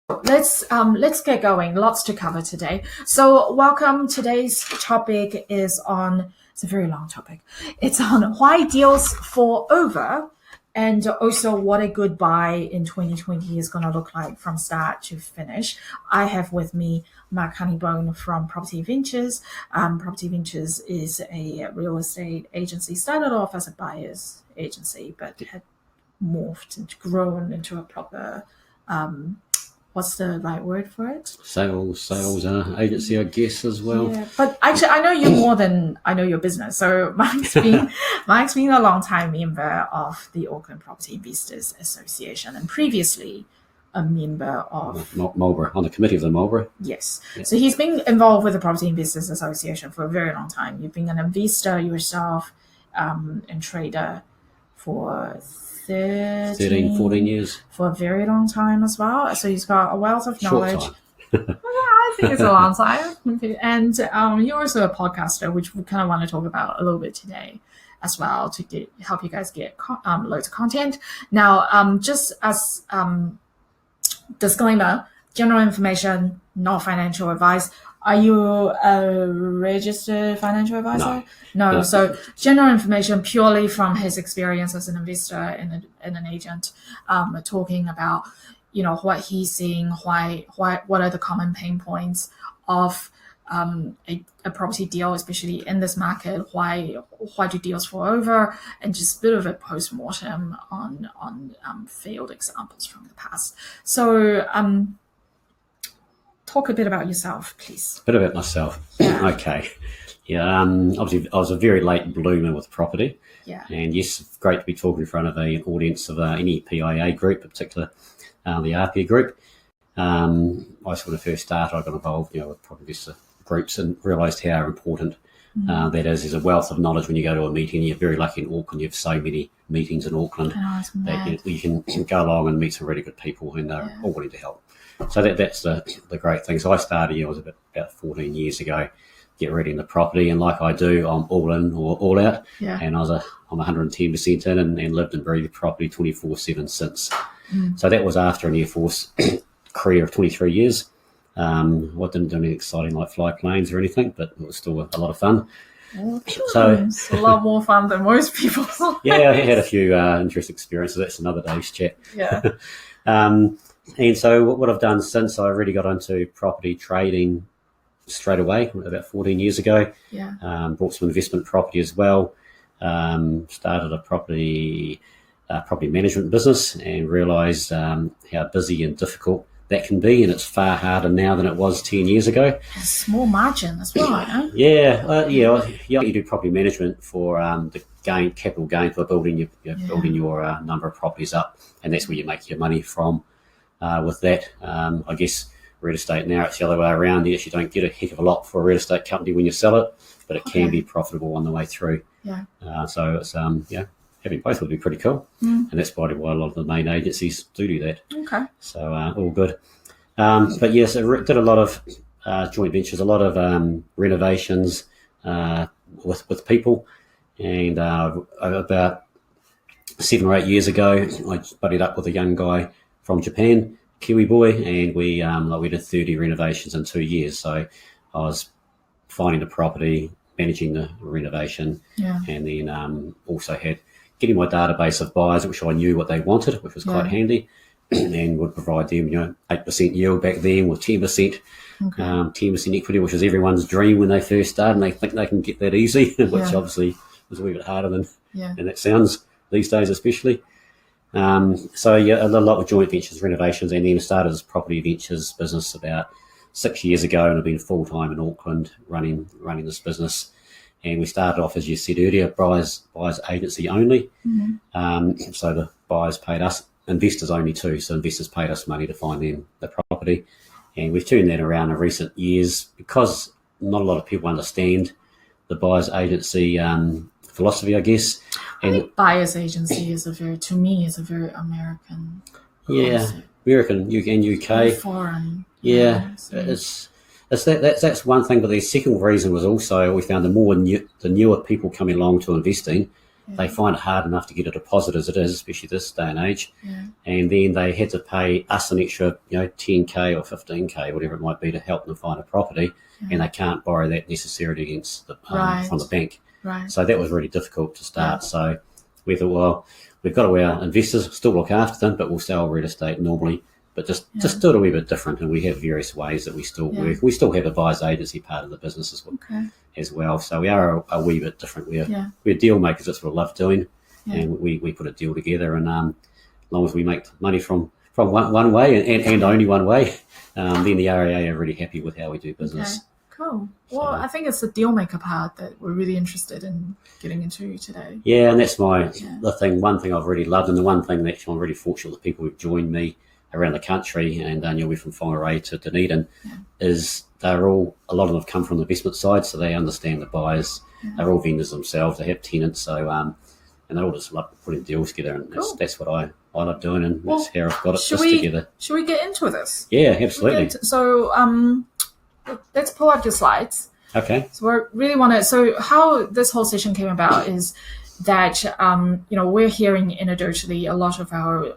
Let's get going. Lots to cover today. So welcome. Today's topic it's a very long topic. It's on why deals fall over and also what a good buy in 2020 is going to look like from start to finish. I have with me Mark Honeybone from Property Ventures. Property Ventures is a real estate agency, started off as a buyer's agency, but had morphed and grown into a proper what's the right word for it? Sales agency, I guess, as well. Yeah, but actually, I know you more than I know your business. So Mike's been a long time member of the Auckland Property Investors Association, and previously a member of Marlborough, on the committee of the Marlborough. Yes. Yeah. So he's been involved with the Property Investors Association for a very long time. You've been an investor yourself, and trader for 14 years. For a very long time as well. So he's got a wealth of knowledge. I think it's a long time. And you're also a podcaster, which we kind of want to talk about a little bit today as well to help you guys get loads of content. Now, just as disclaimer, general information, not financial advice. Are you a registered financial advisor? No. So general information purely from his experience as an investor and an agent, talking about, what he's seeing, what are the common pain points of a property deal, especially in this market. Why do deals fall over, and just a bit of a post-mortem on failed examples from the past. So talk a bit about yourself, please. A bit about myself. Yeah. Okay. Yeah. Obviously, I was a very late bloomer with property. Yeah. And yes, great to be talking in front of an audience of any PIA group, in particular the APIA group. I sort of first started, I got involved, with property groups and realised how important that is. There's a wealth of knowledge when you go to a meeting. You're very lucky in Auckland. You have so many meetings in Auckland that you can go along and meet some really good people, and they're all willing to help. So that's the great thing. So I started, it was about 14 years ago, get ready in the property, and like I do, I'm all in or all out. Yeah. And I'm 110% in and lived and breathed property 24/7 since. So that was after an Air Force career of 23 years. Didn't do anything exciting like fly planes or anything, but it was still a lot of fun. So it's a lot more fun than most people. Yeah, I had a few interesting experiences. That's another day's chat. Yeah. And so what I've done since, I really got into property trading straight away about 14 years ago. Yeah. Bought some investment property as well. Started a property management business and realised how busy and difficult that can be, and it's far harder now than it was 10 years ago. A small margin as well, huh? Yeah. You do property management for the capital gain for building your number of properties up, and that's where you make your money from. With that, I guess real estate now, it's the other way around. You actually don't get a heck of a lot for a real estate company when you sell it, but it can be profitable on the way through. Yeah. So it's having both would be pretty cool, and that's probably why a lot of the main agencies do that. Okay. So all good. But yes, I did a lot of joint ventures, a lot of renovations with people, and about 7 or 8 years ago, I buddied up with a young guy from Japan, Kiwi boy, and we did 30 renovations in 2 years. So I was finding the property, managing the renovation, and then also had getting my database of buyers, which I knew what they wanted, which was quite handy, and would provide them, 8% yield back then with 10%, 10% equity, which was everyone's dream when they first start, and they think they can get that easy, which obviously was a wee bit harder than that sounds these days, especially. So a lot of joint ventures, renovations, and then started this property ventures business about 6 years ago, and I've been full time in Auckland running this business. And we started off, as you said earlier, buyers agency only. So the buyers paid us, investors only too. So investors paid us money to find them the property, and we've turned that around in recent years because not a lot of people understand the buyers agency philosophy, I guess. And I think buyers agency is a very American. Yeah, American and UK. Foreign. Yeah, that's one thing. But the second reason was also we found the newer people coming along to investing, they find it hard enough to get a deposit as it is, especially this day and age. And then they had to pay us an extra, 10K or 15K, whatever it might be, to help them find a property, and they can't borrow that necessarily against from the bank. So that was really difficult to start. So we thought, well, we've got our investors, still look after them, but we'll sell real estate normally, but just do it a wee bit different. And we have various ways that we still work. We still have advised agency part of the business as well. So we are a wee bit different. We're deal makers. That's what I love doing. And we put a deal together. And as long as we make money from one way and only one way, then the REA are really happy with how we do business. Cool. Well, I think it's the deal maker part that we're really interested in getting into today. Yeah, and that's the thing. One thing I've really loved, and the one thing that I'm really fortunate that people who've joined me around the country, and we're from Whangarei to Dunedin, is a lot of them have come from the investment side, so they understand the buyers. They're all vendors themselves. They have tenants, so and they all just love putting deals together, and that's what I love doing, and that's how I've got together. Should we get into this? Yeah, absolutely. So let's pull up your slides. Okay. So we really want to. So how this whole session came about is that we're hearing anecdotally a lot of our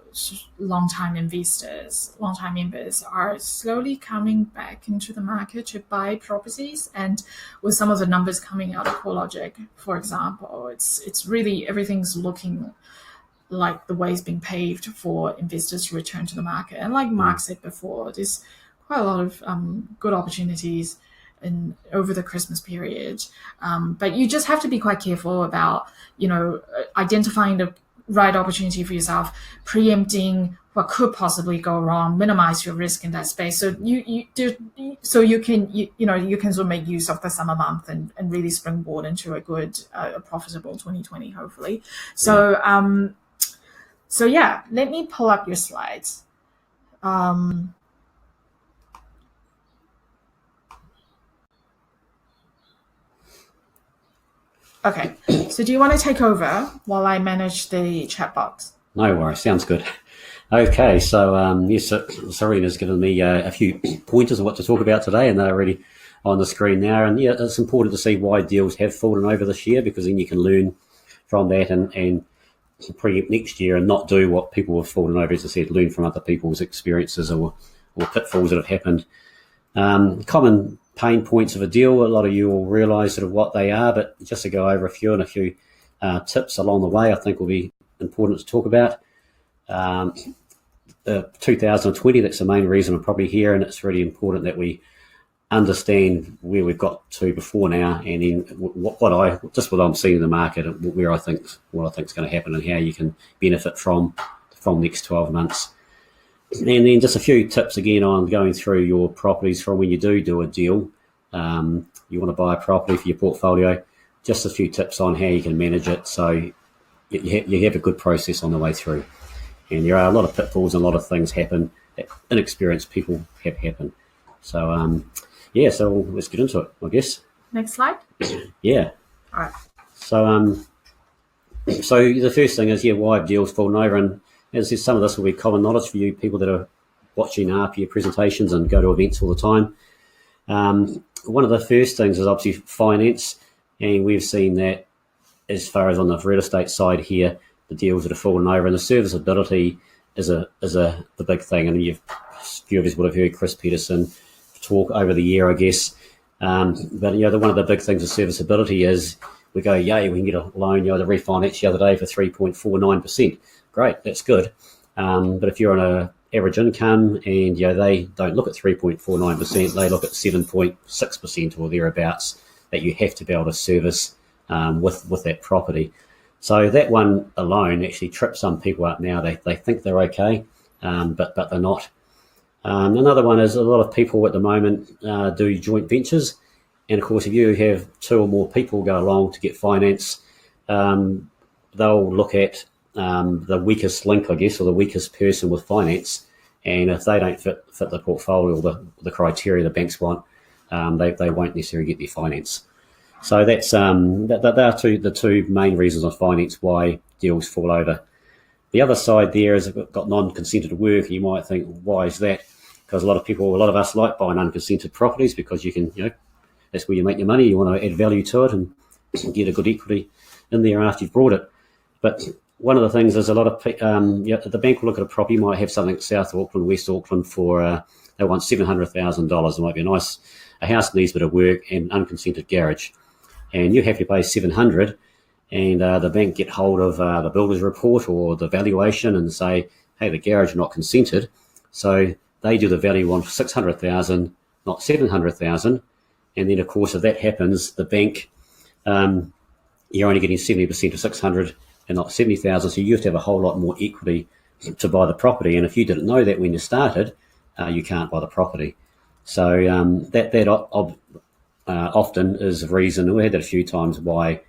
long-time investors, long-time members are slowly coming back into the market to buy properties, and with some of the numbers coming out of CoreLogic, for example, it's really everything's looking like the way's being paved for investors to return to the market. And like Mark said before, there's quite a lot of good opportunities over the Christmas period, but you just have to be quite careful about identifying the right opportunity for yourself, preempting what could possibly go wrong, minimize your risk in that space. So you can sort of make use of the summer month and really springboard into a good, a profitable 2020, hopefully. So let me pull up your slides. Okay, so do you want to take over while I manage the chat box? No worries, sounds good. Okay, so Sarina's given me a few pointers of what to talk about today, and they're already on the screen now. And it's important to see why deals have fallen over this year, because then you can learn from that and preempt next year and not do what people have fallen over, as I said, learn from other people's experiences or pitfalls that have happened. Common pain points of a deal, a lot of you will realise sort of what they are, but just to go over a few tips along the way, I think will be important to talk about. 2020, that's the main reason I'm probably here, and it's really important that we understand where we've got to before now, and then what I'm seeing in the market, and what I think is going to happen, and how you can benefit from the next 12 months. And then just a few tips again on going through your properties from when you do a deal. You want to buy a property for your portfolio, just a few tips on how you can manage it, so you have a good process on the way through. And there are a lot of pitfalls and a lot of things happen that inexperienced people have happen. So, so let's get into it, I guess. Next slide. Yeah. All right. So the first thing is, why have deals fallen over? And as I said, some of this will be common knowledge for you people that are watching APIA presentations and go to events all the time. One of the first things is obviously finance, and we've seen that as far as on the real estate side here, the deals that have fallen over, and the serviceability is the big thing. And a few of us would have heard Chris Peterson talk over the year, I guess. But one of the big things of serviceability is we go, we can get a loan. The refinance the other day for 3.49%. Great, that's good. But if you're on an average income and they don't look at 3.49%, they look at 7.6% or thereabouts that you have to be able to service with that property. So that one alone actually trips some people up now. They think they're okay, but they're not. Another one is a lot of people at the moment do joint ventures. And of course, if you have two or more people go along to get finance, they'll look at the weakest link, I guess, or the weakest person with finance. And if they don't fit the portfolio or the criteria the banks want, they won't necessarily get their finance. So that's they are the two main reasons on finance why deals fall over. The other side there is got non-consented work. You might think, why is that? Because a lot of us like buying unconsented properties, because you can, that's where you make your money. You want to add value to it and get a good equity in there after you've brought it. But one of the things is a lot of the bank will look at a property, might have something South Auckland, West Auckland for they want $700,000. It might be a house needs a bit of work and unconsented garage, and you have to pay $700,000. And the bank get hold of the builder's report or the valuation and say, hey, the garage is not consented. So they do the value on $600,000, not $700,000. And then, of course, if that happens, the bank, you're only getting 70% of 600 and not 70,000. So you have to have a whole lot more equity to buy the property. And if you didn't know that when you started, you can't buy the property. So that often is the reason, and we had that a few times, why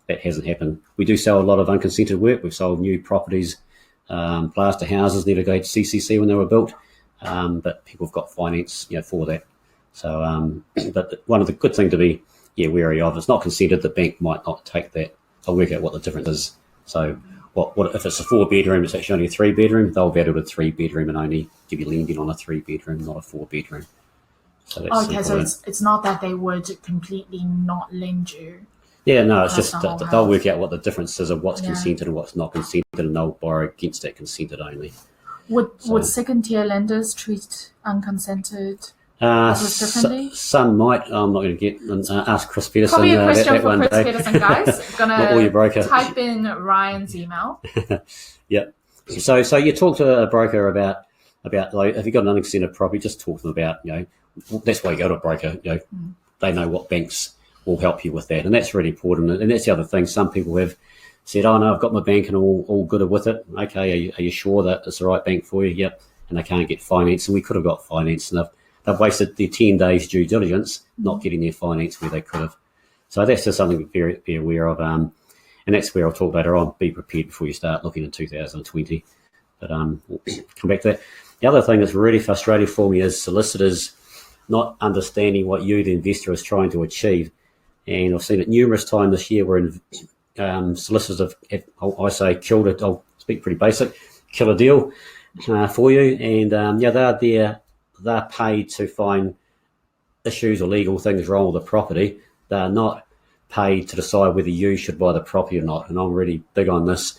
that hasn't happened. We do sell a lot of unconsented work. We've sold new properties, plaster houses, never go to CCC when they were built, but people have got finance, for that. So, but one of the good things to be wary of, it's not consented. The bank might not take that. I'll work out what the difference is. So, what if it's a 4-bedroom? It's actually only a 3-bedroom. They'll value it a 3-bedroom and only give you lending on a 3-bedroom, not a 4-bedroom. So that's okay, so it's not that they would completely not lend you. Yeah, no, it's just they'll work out what the difference is of what's consented and what's not consented, and they'll borrow against that consented only. Would second-tier lenders treat unconsented differently? Some might. I'm not going to get ask Chris Peterson. Probably a question that for one Chris day. Peterson, guys. Not all your broker. Type in Ryan's email. Yep. So you talk to a broker about like, if you've got an unconsented property, just talk to them about that's why you go to a broker. They know what banks will help you with that, and that's really important. And that's the other thing. Some people have said, "Oh no, I've got my bank and all good with it." Okay, are you sure that it's the right bank for you? Yep. And they can't get finance, and we could have got finance, and they've wasted their 10 days due diligence not getting their finance where they could have. So that's just something to be aware of. And that's where I'll talk later on. Be prepared before you start looking in 2020. But we'll come back to that. The other thing that's really frustrating for me is solicitors not understanding what you, the investor, is trying to achieve. And I've seen it numerous times this year where solicitors have, I say, killed it. I'll speak pretty basic, kill a deal for you. And they're paid to find issues or legal things wrong with the property. They're not paid to decide whether you should buy the property or not. And I'm really big on this.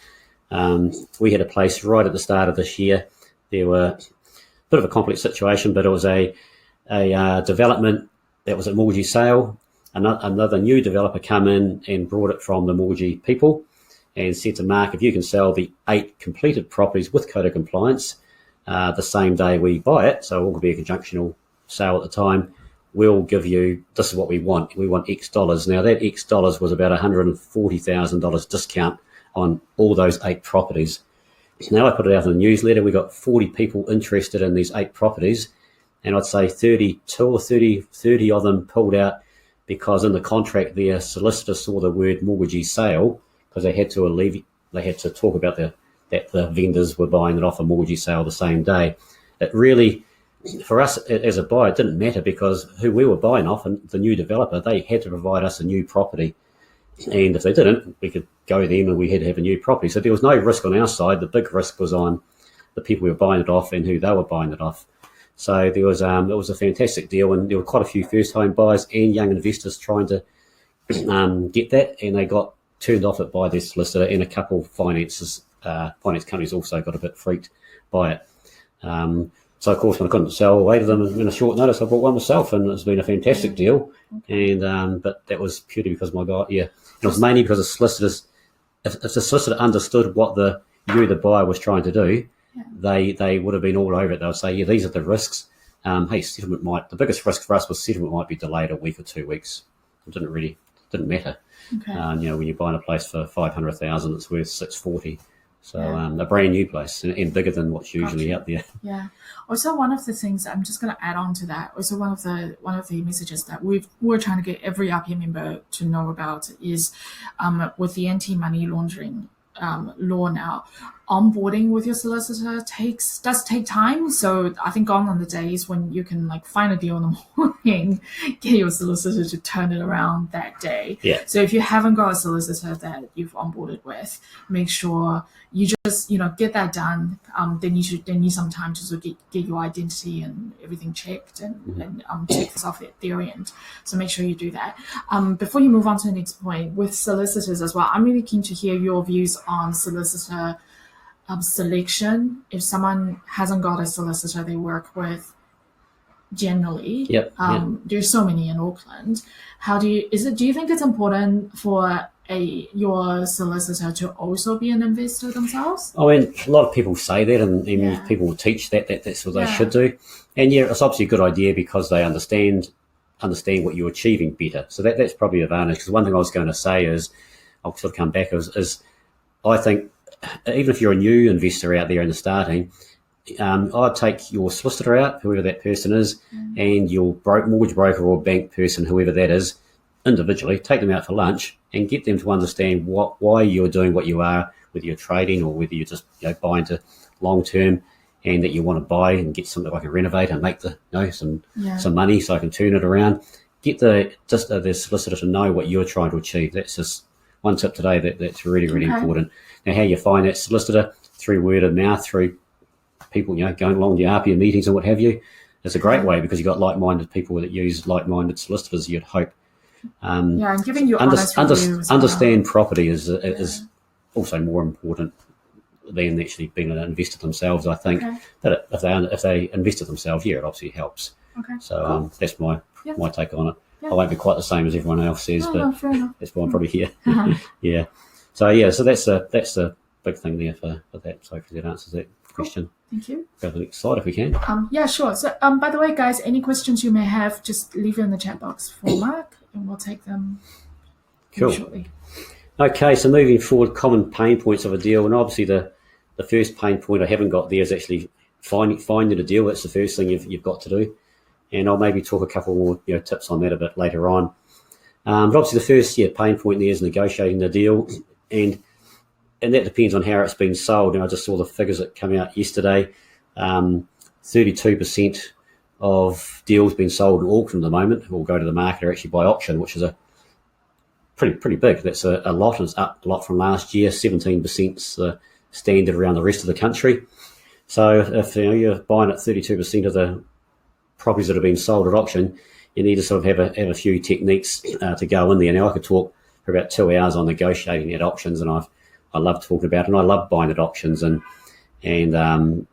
We had a place right at the start of this year. There were a bit of a complex situation, but it was a development that was a mortgage sale. Another new developer come in and brought it from the mortgage people and said to Mark, if you can sell the 8 completed properties with code of compliance the same day we buy it, so it will be a conjunctional sale at the time, we'll give you, this is what we want. We want X dollars. Now that X dollars was about $140,000 discount on all those 8 properties. Now I put it out in the newsletter. We got 40 people interested in these 8 properties, and I'd say 32 or 30 of them pulled out because in the contract their solicitor saw the word mortgagee sale because they had to talk about that the vendors were buying it off a mortgagee sale the same day. It really, for us as a buyer, it didn't matter because who we were buying off, and the new developer, they had to provide us a new property. And if they didn't, we could go to them and we had to have a new property. So there was no risk on our side. The big risk was on the people we were buying it off and who they were buying it off. So there was it was a fantastic deal, and there were quite a few first-time buyers and young investors trying to get that, and they got turned off it by their solicitor, and a couple of finance companies also got a bit freaked by it. So of course, when I couldn't sell away to them in a short notice, I bought one myself, and it's been a fantastic deal. And but that was purely because my guy, it was mainly because the solicitors, if the solicitor understood what the buyer was trying to do, they would have been all over it. They would say, these are the risks. Hey, settlement the biggest risk for us was settlement might be delayed a week or 2 weeks. It didn't matter. Okay. When you're buying a place for $500,000, it's worth $640,000. So a brand new place and bigger than what's usually out there. Yeah. Also, one of the things I'm just going to add on to that. Also, one of the messages that we're trying to get every APIA member to know about is with the anti-money laundering law now. onboarding with your solicitor does take time. So I think gone are the days when you can like find a deal in the morning, get your solicitor to turn it around that day. Yeah. So if you haven't got a solicitor that you've onboarded with, make sure you just get that done. Then you need some time to sort of get your identity and everything checked and check this off at their end. So make sure you do that. Before you move on to the next point, with solicitors as well, I'm really keen to hear your views on solicitor selection. If someone hasn't got a solicitor they work with generally, there's so many in Auckland. Do you think it's important for your solicitor to also be an investor themselves? I mean, a lot of people say that, and people will teach that's what they should do. And it's obviously a good idea because they understand what you're achieving better. So that's probably an advantage. Because one thing I was going to say is, I'll sort of come back, is I think even if you're a new investor out there in the starting, I'd take your solicitor out, whoever that person is, and your mortgage broker or bank person, whoever that is, individually, take them out for lunch and get them to understand why you're doing what you are, whether you're trading or whether you're just buying to long term, and that you want to buy and get something I can renovate and make some money so I can turn it around. Get the solicitor to know what you're trying to achieve. That's just one tip today that's really, really important. Now, how you find that solicitor, through word of mouth, through people going along to the APIA meetings and what have you, it's a great way because you've got like-minded people that use like-minded solicitors, you'd hope. And giving you honest reviews understand property is also more important than actually being an investor themselves. I think that if they invested themselves, it obviously helps. So that's my take on it. I won't be quite the same as everyone else says, but that's why I'm probably here. So that's a big thing there for that. So hopefully that answers that question. Thank you. Go to the next slide if we can. Sure. So by the way, guys, any questions you may have, just leave it in the chat box for Mark and we'll take them shortly. Okay, so moving forward, common pain points of a deal, and obviously the first pain point I haven't got there is actually finding a deal. That's the first thing you've got to do, and I'll maybe talk a couple more tips on that a bit later on. But obviously the first pain point there is negotiating the deal, and that depends on how it's been sold. And I just saw the figures that come out yesterday. 32% of deals being sold in Auckland at the moment will go to the market are actually by auction, which is a pretty big. That's a lot. It's up a lot from last year. 17% is the standard around the rest of the country. So if you're buying at 32% of the properties that have been sold at auction, you need to sort of have a few techniques to go in there. Now I could talk for about 2 hours on negotiating at auctions, and I love talking about it, and I love buying at auctions, and the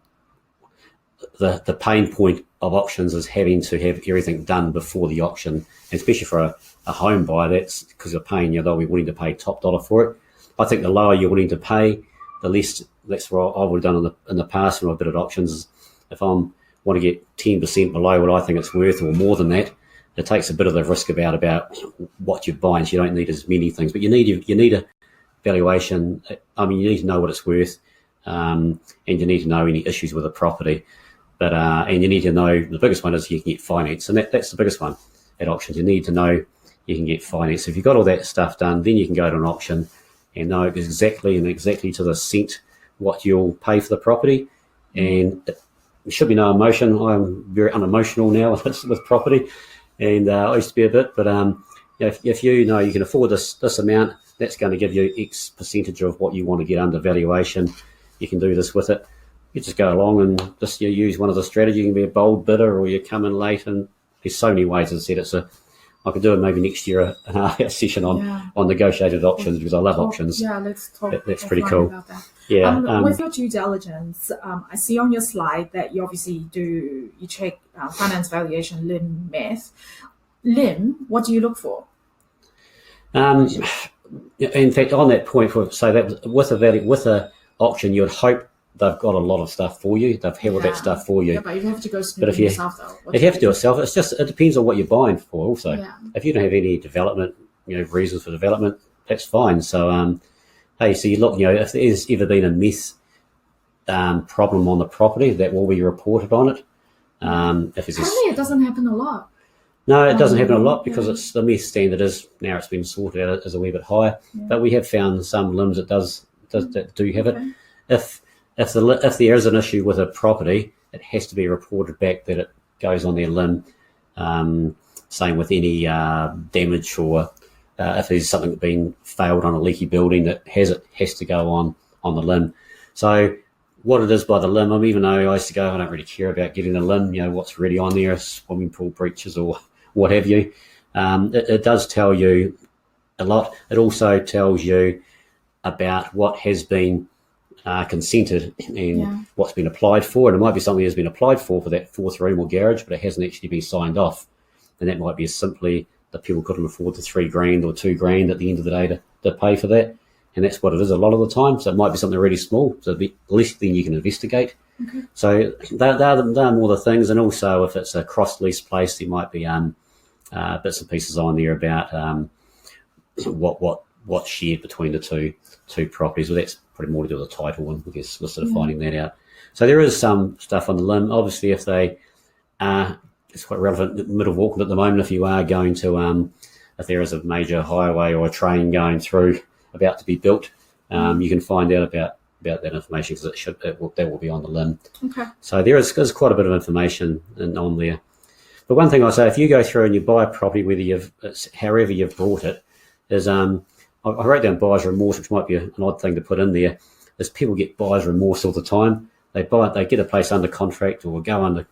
pain point of auctions is having to have everything done before the auction, and especially for a home buyer, that's because you're paying, they'll be willing to pay top dollar for it. I think the lower you're willing to pay, the less. That's what I would have done in the past when I've been at auctions. If I want to get 10% below what I think it's worth or more than that, it takes a bit of the risk about what you're buying. So you don't need as many things, but you need a valuation. I mean, you need to know what it's worth, and you need to know any issues with the property. But and you need to know, the biggest one is you can get finance, and that's the biggest one at auctions. You need to know you can get finance. If you've got all that stuff done, then you can go to an auction and know exactly to the cent what you'll pay for the property. And there should be no emotion. I'm very unemotional now with property, and I used to be a bit. But if you know you can afford this amount, that's going to give you X percentage of what you want to get under valuation. You can do this with it. You just go along and just use one of the strategies. You can be a bold bidder, or you come in late, and there's so many ways. As I said, I could do it maybe next year an hour session on negotiated auctions, because I love auctions. Yeah, let's talk. That's pretty cool. About that. Yeah. With your due diligence, I see on your slide that you obviously you check finance valuation, LIM, math. LIM, what do you look for? In fact, on that point, say that with a auction, you'd hope they've got a lot of stuff for you. They've handled that stuff for you. Yeah, but you have to go snooping yourself, though. You have to do it yourself. It depends on what you're buying for also. Yeah. If you don't have any development, reasons for development, that's fine. So, so you look, if there's ever been a meth problem on the property, that will be reported on it. Apparently it doesn't happen a lot. No, it doesn't happen a lot because it's the meth standard now it's been sorted out as a wee bit higher. Yeah. But we have found some limbs that do have it. if there is an issue with a property, it has to be reported back that it goes on their limb. Same with any damage, or if there's something been failed on a leaky building that has to go on the limb. So what it is by the limb, even though I used to go, I don't really care about getting a limb, what's really on there, swimming pool breaches or what have you. It does tell you a lot. It also tells you about what has been consented and what's been applied for. And it might be something that's been applied for that fourth room or garage, but it hasn't actually been signed off. And that might be simply that people couldn't afford the $3,000 or $2,000 at the end of the day to pay for that. And that's what it is a lot of the time. So it might be something really small. So the least thing you can investigate. Okay. So they're more the things. And also if it's a cross-lease place, there might be bits and pieces on there about what's shared between the two properties. Well, that's probably more to do with the title one, I guess, we're sort of finding that out. So there is some stuff on the limb. Obviously, if they it's quite relevant in the middle of Auckland at the moment, if you are going to, if there is a major highway or a train going through about to be built, you can find out about that information, because that will be on the limb. Okay. So there's quite a bit of information on there. But one thing I say, if you go through and you buy a property, however you've bought it, is I wrote down buyer's remorse, which might be an odd thing to put in there, is people get buyer's remorse all the time. They get a place under contract or go under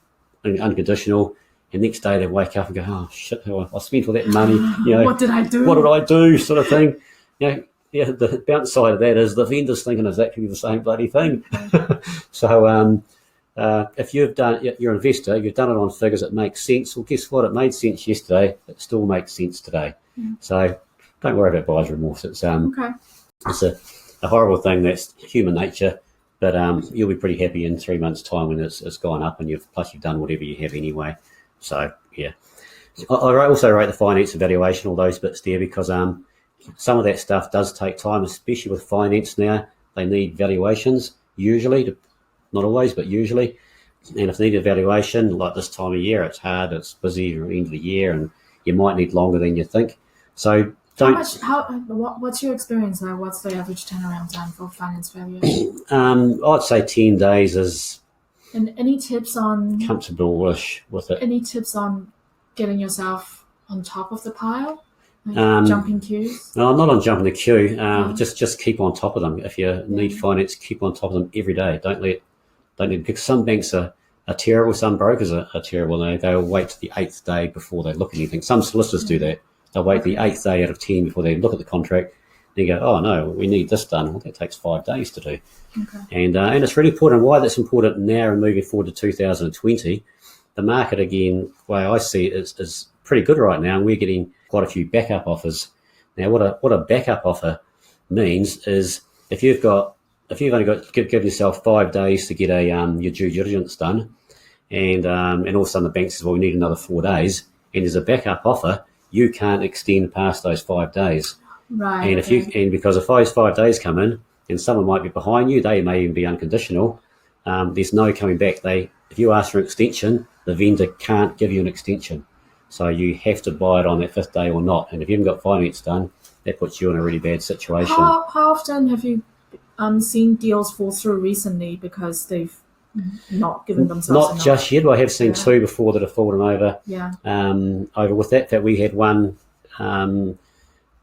unconditional, and next day they wake up and go, oh shit, I spent all that money. What did I do? What did I do? Sort of thing. The bounce side of that is the vendor's thinking exactly the same bloody thing. So if you're an investor, you've done it on figures that make sense. Well, guess what? It made sense yesterday. It still makes sense today. So don't worry about buyer's remorse. It's it's a horrible thing. That's human nature. But you'll be pretty happy in 3 months' time when it's gone up, and you've done whatever you have anyway. So yeah, I also wrote the finance evaluation, all those bits there, because some of that stuff does take time, especially with finance now. They need valuations usually, not always, but usually. And if they need a valuation, like this time of year, it's hard, it's busy at the end of the year, and you might need longer than you think. So what's your experience there? What's the average turnaround time for finance valuation? I'd say 10 days is. And any tips on comfortable-ish with it? Any tips on getting yourself on top of the pile? Like jumping queues? No, I'm not on jumping the queue. Just keep on top of them. If you need finance, keep on top of them every day. Don't let because some banks are terrible. Some brokers are terrible. They'll wait to the 8th day before they look at anything. Some solicitors do that. They'll wait the 8th day out of 10 before they look at the contract. They go, oh no, we need this done. Well, that takes 5 days to do. Okay. And it's really important. Why that's important now and moving forward to 2020, the market, again, the way I see it, is pretty good right now, and we're getting quite a few backup offers. Now, what a backup offer means is if you've only got give yourself 5 days to get your due diligence done, and all of a sudden the bank says, well, we need another 4 days, and there's a backup offer, you can't extend past those 5 days. Right. And because if those 5 days come in and someone might be behind you, they may even be unconditional. There's no coming back. If you ask for an extension, the vendor can't give you an extension. So you have to buy it on that 5th day or not. And if you haven't got finance done, that puts you in a really bad situation. How often have you seen deals fall through recently because they've not given themselves enough? Just yet, but I have seen 2 before that have fallen over. Yeah. Over with that we had one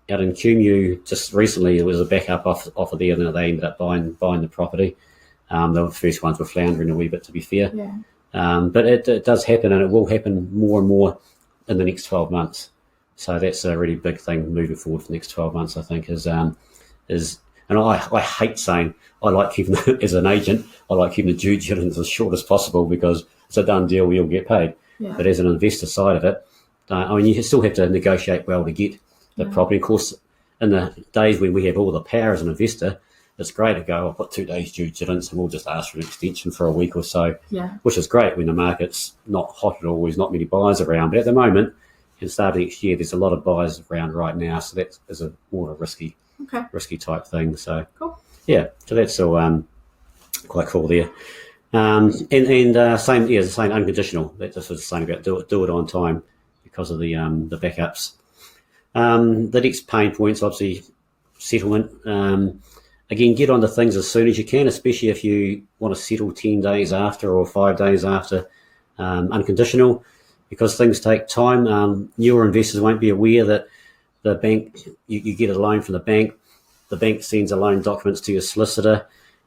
out in Cumu just recently. There was a backup offer there, and they ended up buying the property. The first ones were floundering a wee bit, to be fair. Yeah. But it does happen, and it will happen more and more in the next 12 months. So that's a really big thing moving forward for the next 12 months, I think, is and I hate saying I like keeping, as an agent, I like keeping the due diligence as short as possible because it's a done deal, we all get paid. Yeah. But as an investor side of it, you still have to negotiate well to get the property. Of course, in the days when we have all the power as an investor, it's great to go, I'll put 2 days due diligence and we'll just ask for an extension for a week or so, which is great when the market's not hot at all, there's not many buyers around. But at the moment, and starting next year, there's a lot of buyers around right now, so that is more of a risky type thing. So, cool. Yeah, so that's all quite cool there. And same unconditional. That's just saying about do it on time because of the backups. The next pain points, obviously, settlement. again, get onto things as soon as you can, especially if you want to settle 10 days after or 5 days after unconditional, because things take time. Newer investors won't be aware that the bank, you get a loan from the bank sends a loan documents to your solicitor,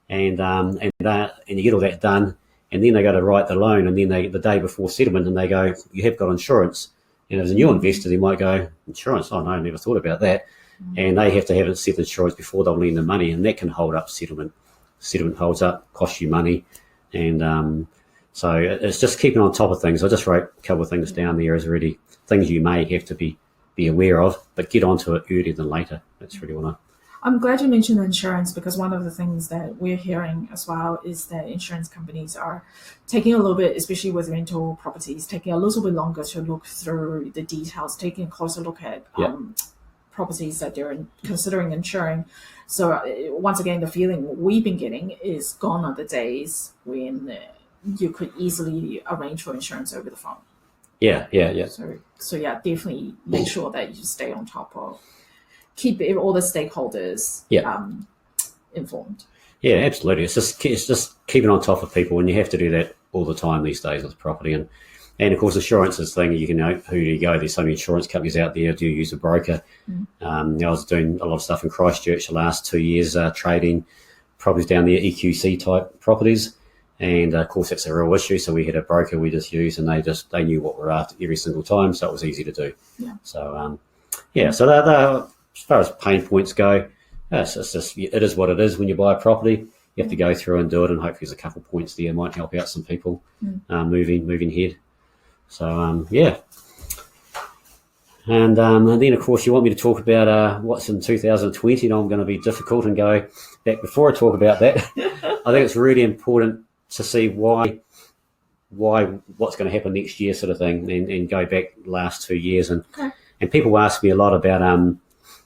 and you get all that done, and then they go to write the loan, and then the day before settlement, and they go, you have got insurance. And as a new investor, they might go, insurance? Oh no, I never thought about that. And they have to have it set insurance before they'll lend the money, and that can hold up settlement. Settlement holds up, costs you money, and so it's just keeping on top of things. I just wrote a couple of things down there as already things you may have to be aware of, but get onto it earlier than later. That's really what I'm glad you mentioned insurance, because one of the things that we're hearing as well is that insurance companies are taking a little bit, especially with rental properties, taking a little bit longer to look through the details, taking a closer look at properties that they're considering insuring. So once again, the feeling we've been getting is gone are the days when you could easily arrange for insurance over the phone. Yeah. So yeah, definitely make sure that you stay on top of, keep all the stakeholders informed. Yeah, absolutely. It's just keeping on top of people, and you have to do that all the time these days with property. And of course, insurance is the thing. You can know who do you go. There's so many insurance companies out there. Do you use a broker? I was doing a lot of stuff in Christchurch the last 2 years, trading properties down there, EQC type properties. And of course, that's a real issue. So we had a broker we just used, and they knew what we're after every single time. So it was easy to do. Yeah. So so they're, as far as pain points go, it's just, it is what it is when you buy a property. You have to go through and do it, and hopefully there's a couple of points there might help out some people moving ahead. So and then of course you want me to talk about what's in 2020, and I'm going to be difficult and go back before I talk about that. I think it's really important to see why what's going to happen next year, sort of thing, and go back the last 2 years. And people ask me a lot about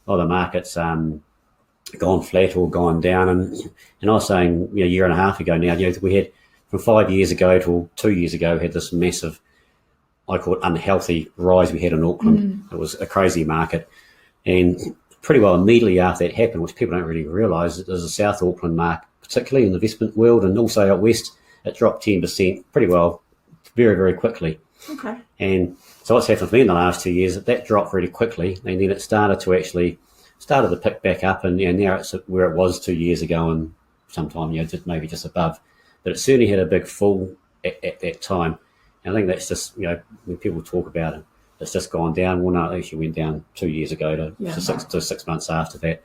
the market's gone flat or gone down, and I was saying a year and a half ago now, we had from 5 years ago till 2 years ago had this massive, I call it unhealthy rise we had in Auckland. It was a crazy market, and pretty well immediately after that happened, which people don't really realise, there's a South Auckland market, particularly in the investment world, and also out west, it dropped 10% pretty well, very, very quickly. Okay. And so what's happened for me in the last 2 years, that dropped really quickly, and then it started to pick back up, and now it's where it was 2 years ago, and sometime maybe just above. But it certainly had a big fall at that time. And I think that's just, when people talk about it, it's just gone down. Well, no, it actually went down 2 years ago to 6 months after that,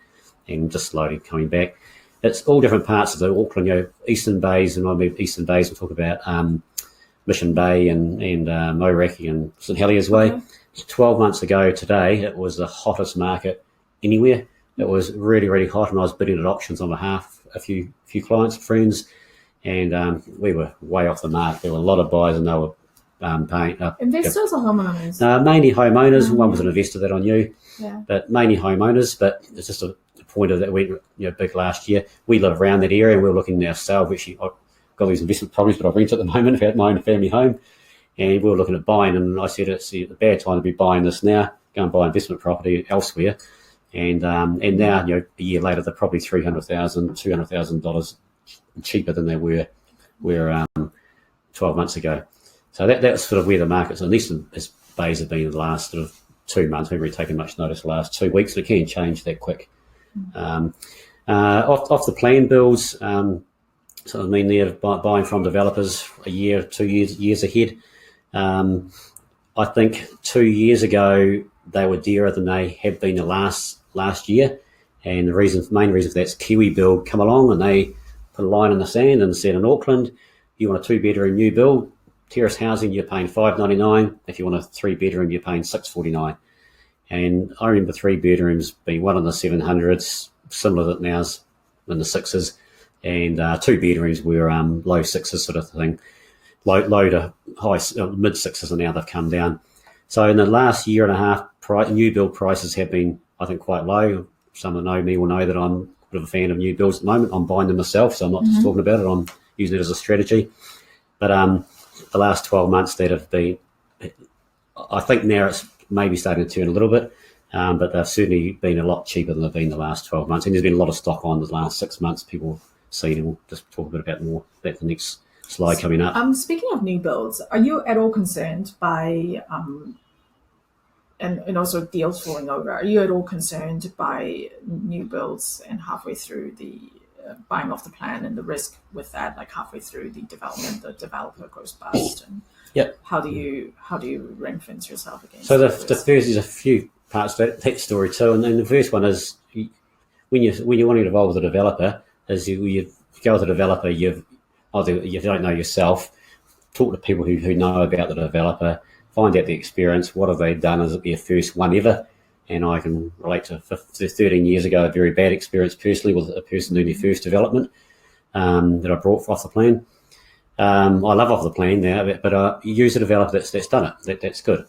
and just slowly coming back. It's all different parts of the Auckland, Eastern Bays, and when I move Eastern Bays, we'll talk about Mission Bay and Moeraki and St Heliers Way. Okay. 12 months ago today, it was the hottest market anywhere. It was really, really hot, and I was bidding at auctions on behalf of a few clients, friends, and we were way off the mark. There were a lot of buyers, and they were paying. Investors or homeowners? Mainly homeowners. One was an investor that I knew, Yeah. but mainly homeowners. But it's just a point of that went big last year. We live around that area, and we were looking at ourselves. Actually, I've got these investment properties, but I rent at the moment. I've had my own family home, and we were looking at buying. And I said, it's a bad time to be buying this now. Go and buy investment property elsewhere. And now, a year later, they're probably $300,000, $200,000 cheaper than they were 12 months ago. So that's sort of where the markets, at least as Bays have been in the last sort of 2 months. We haven't really taken much notice the last 2 weeks. It can change that quick. Off the plan builds, so I mean, they're buying from developers a year, 2 years ahead. I think 2 years ago they were dearer than they have been the last year, and the main reason for that's Kiwi Build come along, and they put a line in the sand and said, in Auckland, you want a 2-bedroom new build, terrace housing, you're paying $599. If you want a 3-bedroom, you're paying $649. And I remember 3 bedrooms being one in the 700s, similar that now's in the 6s, and 2 bedrooms were low 6s sort of thing, low to high mid 6s, and now they've come down. So in the last year and a half, new build prices have been, I think, quite low. Some that know me will know that I'm a bit of a fan of new builds at the moment. I'm buying them myself, so I'm not just talking about it. I'm using it as a strategy. But the last 12 months that have been, I think now it's maybe starting to turn a little bit. but they've certainly been a lot cheaper than they've been the last 12 months. And there's been a lot of stock on the last 6 months. People have seen, and we'll just talk a bit about more about the next slide coming up. Speaking of new builds, are you at all concerned by and also deals falling over? Are you at all concerned by new builds and halfway through the buying off the plan and the risk with that, like halfway through the development, the developer goes bust? And how do you ring fence yourself against? So the first, there's a few parts to that story too, and then the first one is when you're wanting to involve with a developer, is you go with a developer, you don't know yourself, talk to people who know about the developer, find out the experience, what have they done, is it their first one ever? And I can relate to 13 years ago, a very bad experience personally with a person doing their first development that I brought off the plan. I love off the plan now, but use a developer that's done it. That's good.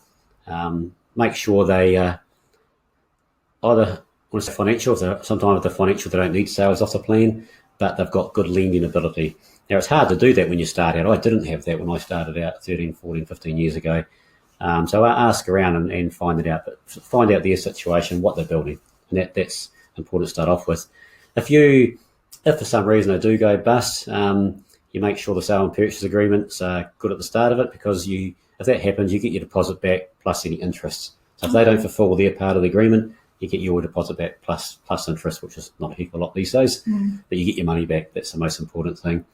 Make sure they either, when it's financial, sometimes the financial, they don't need sales off the plan, but they've got good lending ability. Now, it's hard to do that when you start out. I didn't have that when I started out 13, 14, 15 years ago. So I ask around and find it out, but find out their situation, what they're building. And that's important to start off with. If for some reason they do go bust, you make sure the sale and purchase agreements are good at the start of it, because if that happens, you get your deposit back plus any interest. So if they don't fulfill their part of the agreement, you get your deposit back plus interest, which is not a heck of a lot these days, but you get your money back. That's the most important thing.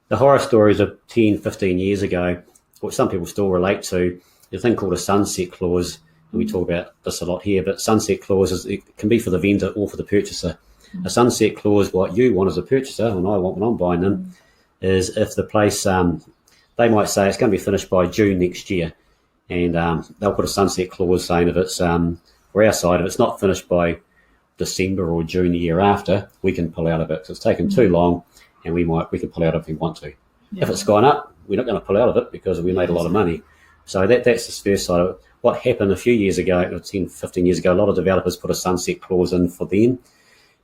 The horror stories of 10, 15 years ago, which some people still relate to, is a thing called a sunset clause. And we talk about this a lot here, but sunset clauses, it can be for the vendor or for the purchaser. A sunset clause, what you want as a purchaser, and I want when I'm buying them, is if the place, they might say it's going to be finished by June next year, and they'll put a sunset clause saying if it's, for our side, if it's not finished by December or June the year after, we can pull out of it. So it's taken too long, and we can pull out if we want to. If it's gone up, we're not going to pull out of it because we made a lot of money. So that's the first side of it. What happened a few years ago, 10, 15 years ago, a lot of developers put a sunset clause in for them,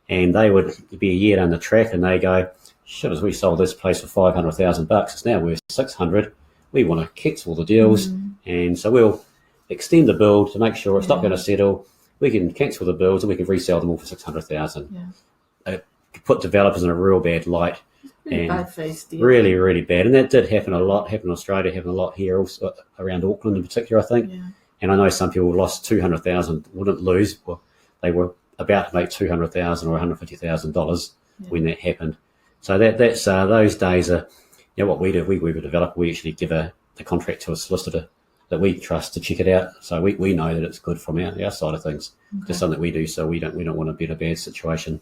and they would be a year down the track and they go, shit, as we sold this place for $500,000, it's now worth 600. We want to cancel the deals, and so we'll extend the build to make sure it's not going to settle. We can cancel the builds and we can resell them all for 600,000. Put developers in a real bad light. Really bad face deal. Really, really bad. And that did happen a lot, happened in Australia, happened a lot here, also around Auckland in particular, I think. And I know some people lost 200,000, wouldn't lose, well, they were about to make $200,000 or $150,000 when that happened. So that's those days are, what we do. We were a developer, we actually give the contract to a solicitor that we trust to check it out. So we know that it's good from our side of things. Just something that we do, so we don't want to be in a bad situation.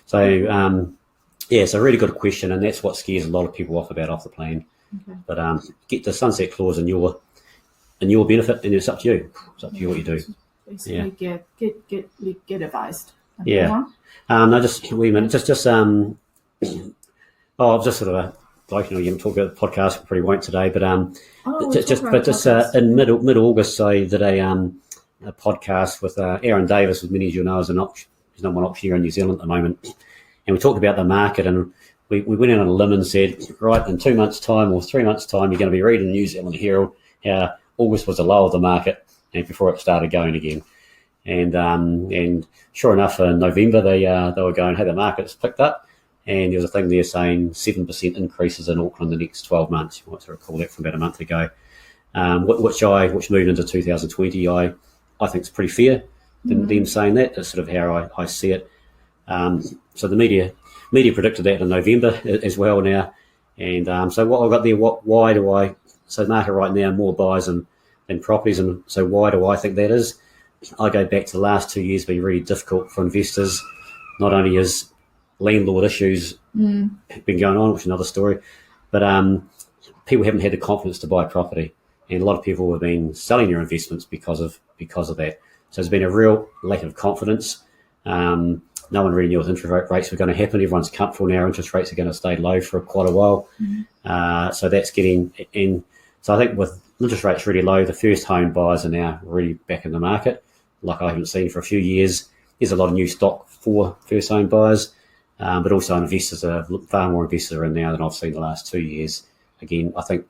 So it's a really good question, and that's what scares a lot of people off the plan. But get the sunset clause in your benefit, and it's up to you. It's up to you what you do. Basically, get advised. No, just a wee minute. I've just sort of like you can talk about the podcast. We probably won't today, but in mid August, I did a podcast with Aaron Davis, as many of you know, he's number one auctioneer in New Zealand at the moment. And we talked about the market, and we went out on a limb and said, right, in 2 months' time or 3 months' time, you're going to be reading the New Zealand Herald how August was the low of the market, and before it started going again. And sure enough, in November, they were going, hey, the market's picked up, and there was a thing there saying 7% increases in Auckland the next 12 months. You might recall that from about a month ago, which moved into 2020. I think it's pretty fair, them saying that. That's sort of how I see it. So the media predicted that in November as well now, and so what I've got there, so the market right now more buyers than properties, and so why do I think that is? I go back to the last 2 years being really difficult for investors. Not only has landlord issues been going on, which is another story, but people haven't had the confidence to buy property, and a lot of people have been selling their investments because of that. So there's been a real lack of confidence. No one really knew what interest rates were going to happen. Everyone's comfortable now. Interest rates are going to stay low for quite a while. So that's getting in. So I think with interest rates really low, the first home buyers are now really back in the market, like I haven't seen for a few years. There's a lot of new stock for first home buyers, but also investors far more investors are in now than I've seen the last 2 years. Again, I think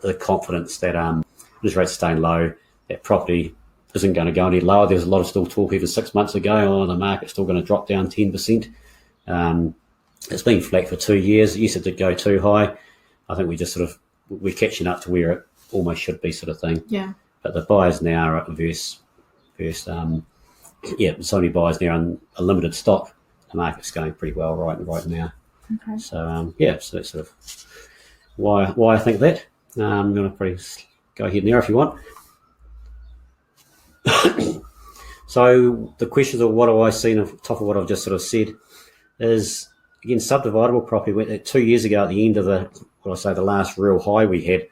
the confidence that interest rates are staying low, that property isn't going to go any lower. There's a lot of still talk even 6 months ago, the market's still going to drop down 10%. It's been flat for 2 years. It used to go too high. I think we're catching up to where it almost should be, sort of thing. Yeah. But the buyers now are it's only buyers now on a limited stock. The market's going pretty well right now. Okay. So so that's sort of why I think that. I'm going to probably go ahead now if you want. So the questions of what do I see on top of what I've just sort of said is, again, subdividable property. 2 years ago at the end of the last real high we had,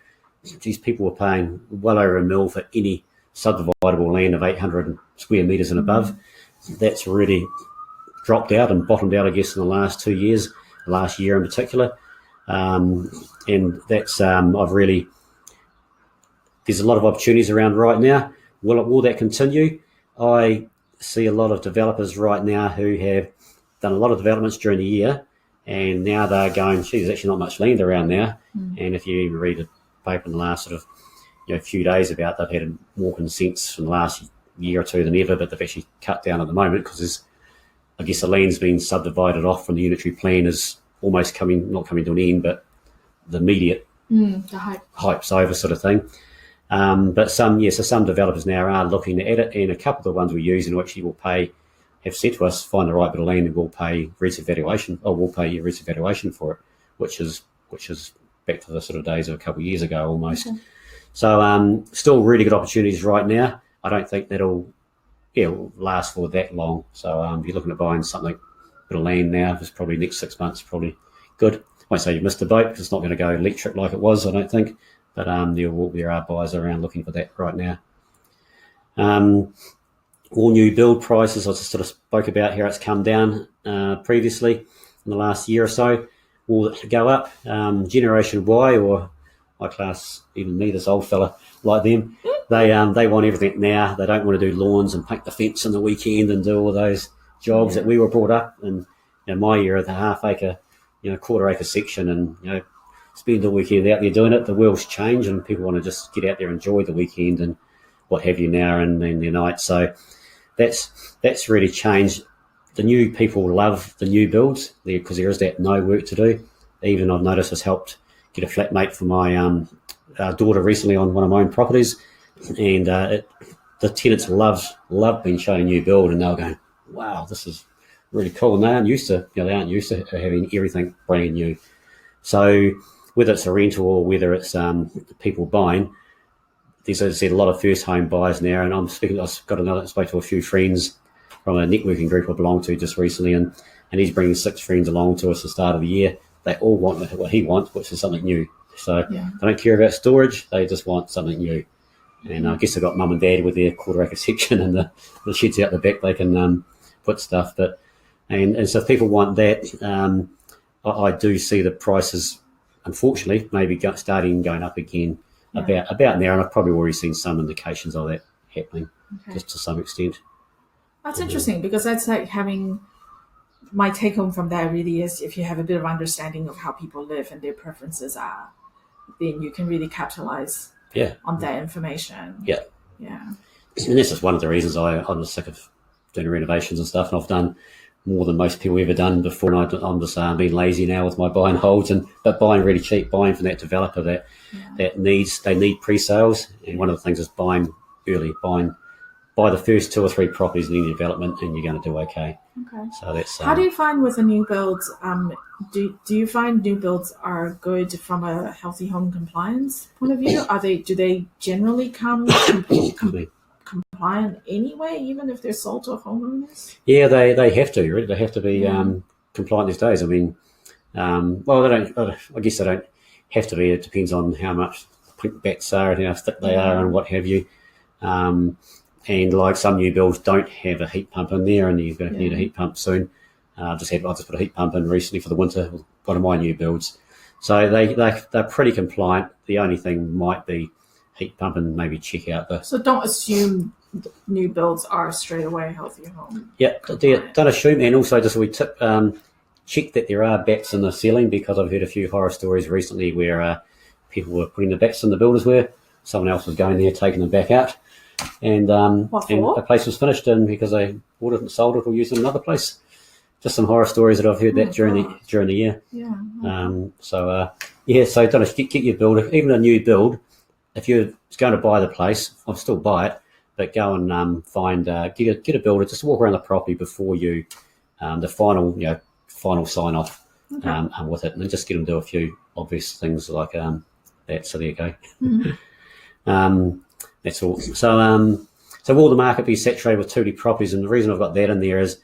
these people were paying well over $1 million for any subdividable land of 800 square metres and above. That's really dropped out and bottomed out, I guess, in the last 2 years, last year in particular. And that's there's a lot of opportunities around right now. Will that continue? I see a lot of developers right now who have done a lot of developments during the year, and now they're going, there's actually not much land around now. And if you even read a paper in the last sort of few days about, they've had more consents in the last year or two than ever, but they've actually cut down at the moment because I guess the land's been subdivided off from the unitary plan is almost not coming to an end, but the immediate the hype's over, sort of thing. But some developers now are looking at it, and a couple of the ones we use and actually have said to us, find the right bit of land and we'll pay reserve valuation for it, which is back to the sort of days of a couple of years ago almost. Okay. So still really good opportunities right now. I don't think that'll last for that long. So if you're looking at buying something, bit of land now, it's probably next 6 months, probably good. I won't say you've missed the boat because it's not going to go electric like it was, I don't think. But there are buyers around looking for that right now. All new build prices, I just sort of spoke about how it's come down previously in the last year or so. Will it go up? Generation Y, or I class even me, this old fella, like them, they want everything now. They don't want to do lawns and paint the fence on the weekend and do all those jobs that we were brought up. And my year, the half-acre, quarter-acre section, and spend the weekend out there doing it. The world's changed and people want to just get out there and enjoy the weekend and what have you now and their night. So that's really changed. The new people love the new builds because there is that no work to do. Even I've noticed has helped get a flatmate for my daughter recently on one of my own properties, and the tenants love being shown a new build, and they were going, wow, this is really cool. And they aren't used to having everything brand new. So whether it's a rental or whether it's people buying, there's, as I said, a lot of first home buyers now. And I spoke to a few friends from a networking group I belong to just recently, and he's bringing 6 friends along to us at the start of the year. They all want what he wants, which is something new. So they don't care about storage; they just want something new. And I guess they've got mum and dad with their quarter-acre section and the sheds out the back. They can put stuff, and so if people want that. I do see the prices, unfortunately, maybe starting going up again about now, and I've probably already seen some indications of that happening, just to some extent. That's interesting, because that's like my take home from that really is, if you have a bit of understanding of how people live and their preferences are, then you can really capitalize on that information. Yeah. And this is one of the reasons I'm sick of doing renovations and stuff, and I've done more than most people ever done before, and I'm just being lazy now with my buy and holds, but buying really cheap, buying from that developer that need pre-sales. And one of the things is buying early, buy the first 2 or 3 properties in any development, and you're going to do okay. So that's how do you find with the new builds? Do you find new builds are good from a healthy home compliance point of view? Do they generally come compliant anyway, even if they're sold to homeowners? Yeah, they have to. Really, they have to be compliant these days. I mean, they don't. I guess they don't have to be. It depends on how much bats are and how thick they are and what have you. And like some new builds don't have a heat pump in there, and you're going to need a heat pump soon. I just put a heat pump in recently for the winter with one of my new builds. So they're pretty compliant. The only thing might be heat pump and maybe check out the... So don't assume new builds are straight away healthy home. Yeah, don't assume. And also just check that there are bats in the ceiling, because I've heard a few horror stories recently where people were putting the bats in the builders were. Someone else was going there, taking them back out. and What and for? a place was finished, and because they bought it and sold it or used it in another place. Just some horror stories that I've heard that during the year. Yeah. So don't know, get your builder, even a new build. If you're going to buy the place, I'll still buy it, but go and get a builder. Just walk around the property before you the final sign off with it, and then just get them to do a few obvious things like that. So there you go. That's all. So will the market be saturated with 2D properties? And the reason I've got that in there is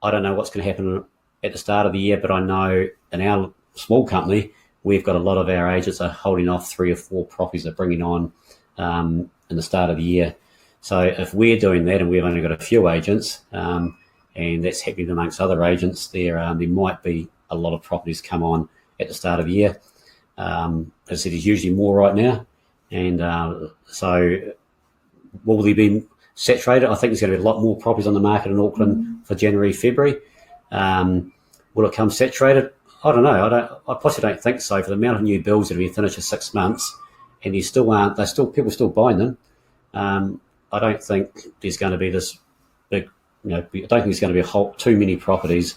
I don't know what's going to happen at the start of the year, but I know in our small company, we've got a lot of our agents are holding off 3 or 4 properties they're bringing on in the start of the year. So if we're doing that and we've only got a few agents, and that's happening amongst other agents, there might be a lot of properties come on at the start of the year. As I said, there's usually more right now. And so will they be saturated? I think there's going to be a lot more properties on the market in Auckland for January, February. Will it come saturated? I don't know. I possibly don't think so. For the amount of new builds that have been finished in 6 months, and people are still buying them. I don't think there's going to be this big. I don't think there's going to be too many properties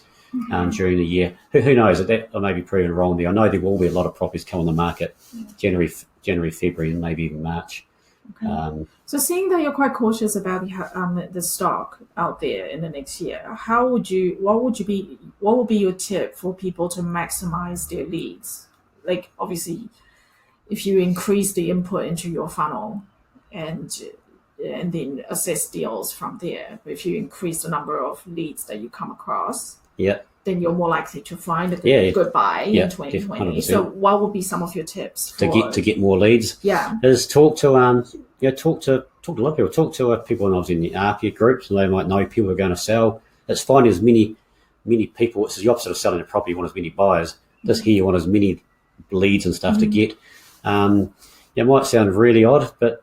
during the year. Who knows? That I may be proven wrong there. I know there will be a lot of properties come on the market January, February, and maybe even March. Okay. So seeing that you're quite cautious about the stock out there in the next year, what would be your tip for people to maximize their leads? Like obviously, if you increase the input into your funnel and then assess deals from there, if you increase the number of leads that you come across, then you're more likely to find a good buy in 2020. 100%. So what would be some of your tips to get more leads? Is talk to a lot of people. Talk to people when I was in the APIA groups, and they might know people who are going to sell. It's finding as many people. It's the opposite of selling a property. You want as many buyers. This here you want as many leads and stuff to get. It might sound really odd, but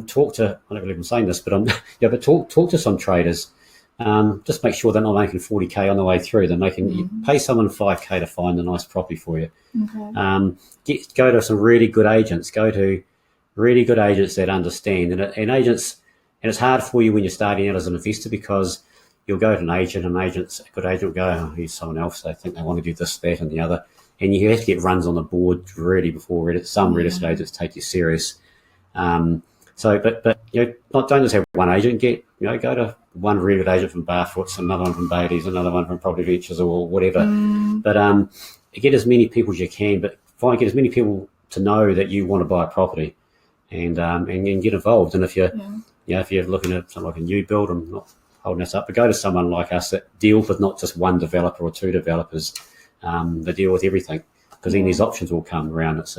talk to. I don't believe I'm saying this, but but talk to some traders. Just make sure they're not making 40K on the way through. They're making pay someone 5K to find a nice property for you. Okay. Go to some really good agents. Go to really good agents that understand, and agents. And it's hard for you when you're starting out as an investor because you'll go to an agent, and a good agent will go, oh, here's someone else. They think they want to do this, that, and the other, and you have to get runs on the board really before some real estate agents take you serious. But don't just have one agent. Go to one really good agent from Barfoot's, another one from Bailey's, another one from Property Ventures or whatever. But get as many people as you can, but get as many people to know that you want to buy a property, and get involved. And if you're if you're looking at something like a new build, I'm not holding this up, but go to someone like us that deals with not just one developer or 2 developers. They deal with everything, because then these options will come around. It's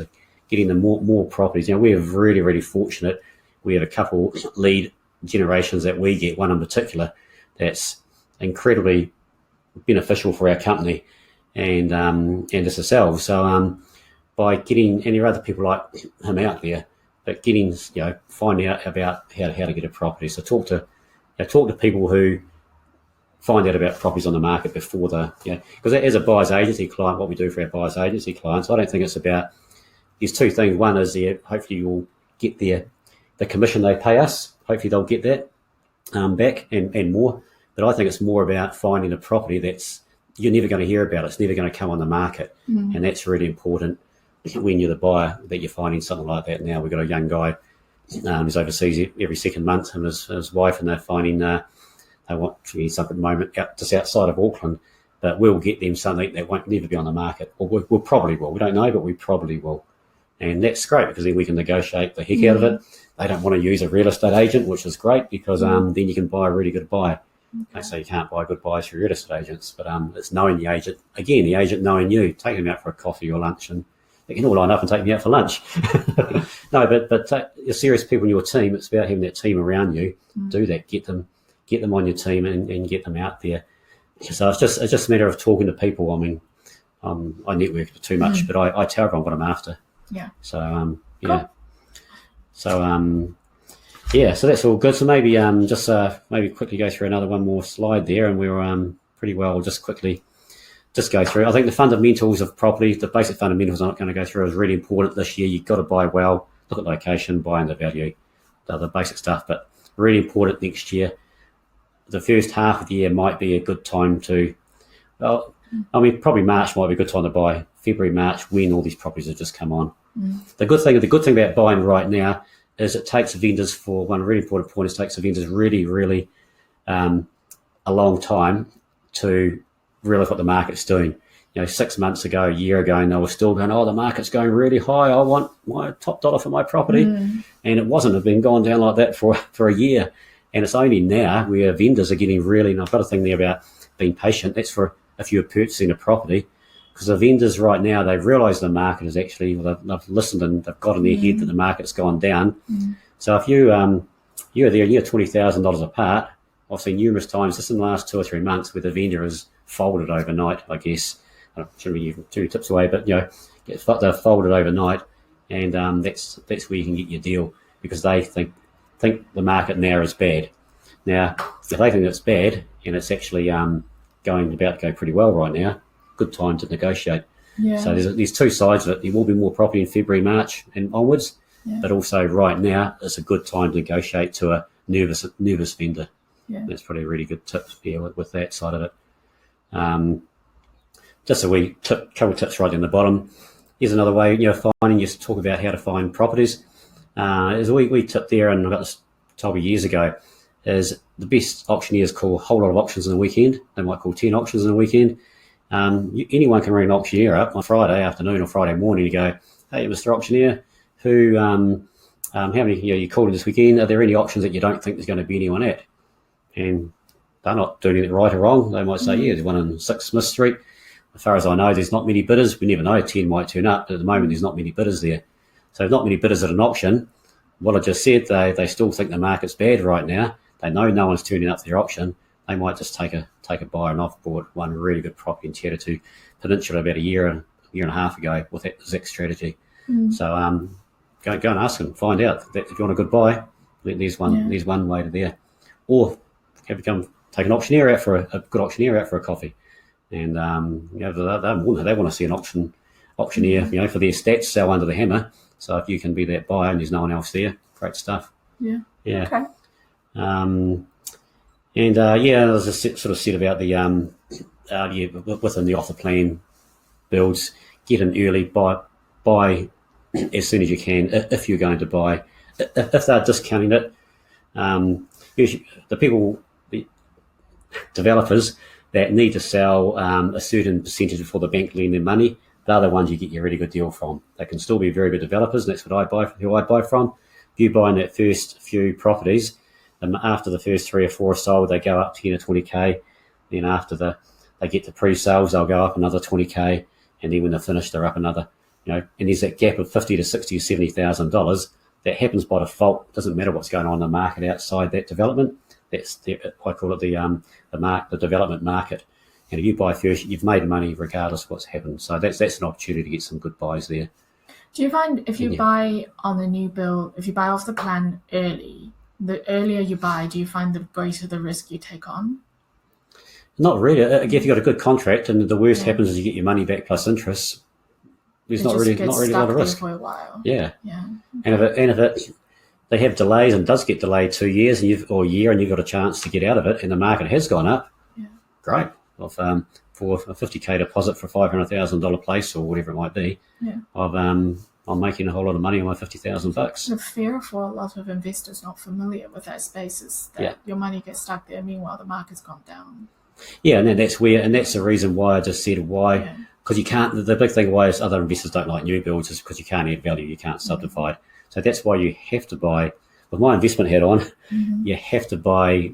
getting the more properties. We're really, really fortunate. We have a couple lead generations that we get, one in particular that's incredibly beneficial for our company and just ourselves. So by getting any other people like him out there, but finding out about how to get a property. So talk to people who find out about properties on the market before because as a buyer's agency client, what we do for our buyer's agency clients, I don't think it's about. There's 2 things. One is hopefully you'll get the commission they pay us. Hopefully they'll get that back and more. But I think it's more about finding a property that's you're never going to hear about. It's never going to come on the market. And that's really important when you're the buyer, that you're finding something like that. Now we've got a young guy who's overseas every second month, and his wife, and they're finding they want something at the moment just outside of Auckland. But we'll get them something that won't never be on the market. Or we'll probably will. We don't know, but we probably will. And that's great, because then we can negotiate the heck out of it. They don't want to use a real estate agent, which is great, because then you can buy a really good buy. Okay. So you can't buy good buys through real estate agents, but it's knowing the agent. Again, the agent knowing you, taking them out for a coffee or lunch, and they can all line up and take me out for lunch. No, but you're serious people in your team. It's about having that team around you. Do that. Get them on your team and get them out there. So it's just a matter of talking to people. I mean, I network too much, but I tell everyone what I'm after. Yeah. So cool. So so that's all good. So maybe maybe quickly go through one more slide there, and we're pretty well just quickly go through. I think the fundamentals of property, the basic fundamentals I'm not going to go through, is really important this year. You've got to buy well, look at location, buy under value. the basic stuff. But really important next year. The first half of the year might be a good time to, well, I mean, probably March might be a good time to buy. February, March, when all these properties have just come on. The good thing about buying right now is it takes vendors, for one really important point, is it takes the vendors really, really a long time to realise what the market's doing. 6 months ago, a year ago, and they were still going, the market's going really high. I want my top dollar for my property. And it wasn't. It's been going down like that for a year. And it's only now where vendors are getting really, and I've got a thing there about being patient. That's for if you're purchasing a property, because the vendors right now, they've realised the market is actually, they've listened and they've got in their head that the market's gone down. So if you're there and you're $20,000 apart, I've seen numerous times just in the last 2 or 3 months where the vendor has folded overnight, I guess. I shouldn't be giving 2 tips away, but they're folded overnight, and that's where you can get your deal, because they think the market now is bad. Now, if they think it's bad and it's actually about to go pretty well right now, good time to negotiate. So there's 2 sides of it. There will be more property in February, March and onwards, but also right now it's a good time to negotiate to a nervous vendor. That's probably a really good tip here with that side of it. Just a wee couple of tips right in the bottom. Here's another way, finding. You talk about how to find properties. There's a wee tip there, and I got this told me years ago, is the best auctioneers call a whole lot of auctions in a weekend. They might call 10 auctions in a weekend. Anyone can ring an auctioneer up on Friday afternoon or Friday morning and go, hey, Mr. Auctioneer, how many you called in this weekend? Are there any auctions that you don't think there's going to be anyone at? And they're not doing it right or wrong. They might say, there's one on 6 Smith Street. As far as I know, there's not many bidders. We never know, 10 might turn up, but at the moment there's not many bidders there. So not many bidders at an auction. What I just said, they still think the market's bad right now. They know no one's turning up to their auction. They might just take a buyer, and I've bought one really good property in Te Peninsula about a year and a half ago with that exact strategy. So go and ask them, find out that if you want a good buy, there's one way to there. Or take an auctioneer out for a good auctioneer out for a coffee. And they want to see an auctioneer, for their stats, sell under the hammer. So if you can be that buyer and there's no one else there, great stuff. Yeah. Okay. As I sort of said about the within the offer plan builds, get in early, buy as soon as you can if you're going to buy. If they're discounting it, usually the developers that need to sell a certain percentage before the bank lend their money, they're the ones you get your really good deal from. They can still be very good developers, and that's who I buy from. If you buy in that first few properties, after the first 3 or 4 are sold, they go up 10 or 20k. Then after they get to pre-sales, they'll go up another 20k, and then when they're finished, they're up another. And there's that gap of $50,000 to $60,000 or $70,000 that happens by default. It doesn't matter what's going on in the market outside that development. I call it the development market. And if you buy first, you've made money regardless of what's happened. So that's an opportunity to get some good buys there. Do you find if you buy on a new build, if you buy off the plan early, the earlier you buy, do you find the greater the risk you take on? Not really. If you've got a good contract and the worst happens is you get your money back plus interest, there's not really a lot of risk. For a while. Yeah. Okay. And if they have delays and does get delayed 2 years or a year, and you've got a chance to get out of it, and the market has gone up, great. Well, for a 50k deposit for a $500,000 place or whatever it might be, I'm making a whole lot of money on my $50,000. The fear for a lot of investors not familiar with that space is that your money gets stuck there. Meanwhile, the market's gone down. Yeah, and that's the reason why I just said why. Yeah. Because you can't. The big thing why other investors don't like new builds is because you can't add value, you can't subdivide. So that's why you have to buy. With my investment hat on, you have to buy